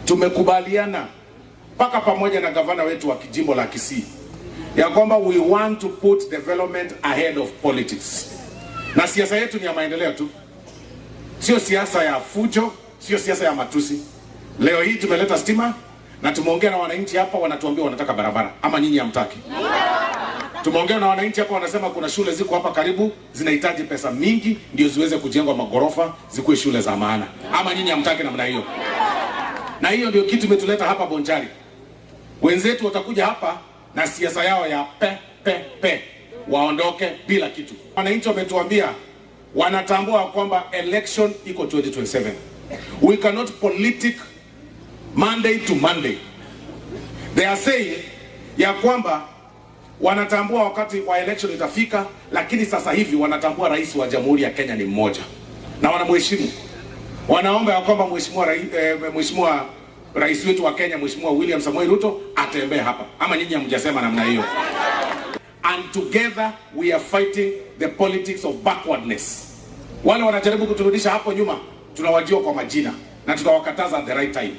tumekubaliana mpaka pamoja na gavana wetu wa kijimbo la Kisii ya kwamba we want to put development ahead of politics. Na siasa yetu ni ya maendeleo tu, sio siasa ya fujo, sio siasa ya matusi. Leo hii tumeleta stima na tumeongea na wananchi hapa, wanatuambia wanataka barabara, ama nyinyi hamtaki? Tumeongea na wananchi hapa, wanasema kuna shule ziko hapa karibu zinahitaji pesa mingi ndio ziweze kujengwa magorofa zikuwe shule za maana, ama nyinyi hamtaki namna hiyo? Na hiyo ndio kitu imetuleta hapa Bonchari. Wenzetu watakuja hapa na siasa yao ya pe waondoke bila kitu. Wananchi wametuambia wanatambua kwamba election iko 2027. We cannot politic Monday to Monday. They are saying ya kwamba wanatambua wakati wa election itafika, lakini sasa hivi wanatambua rais wa Jamhuri ya Kenya ni mmoja na wanamheshimu. Wanaomba ya kwamba mheshimiwa rais wetu wa Kenya, Mheshimiwa William Samoei Ruto atembee hapa, ama nyinyi hamjasema namna hiyo? And together we are fighting the politics of backwardness. Wale wanajaribu kuturudisha hapo nyuma tunawajua kwa majina na tutawakataza at the right time.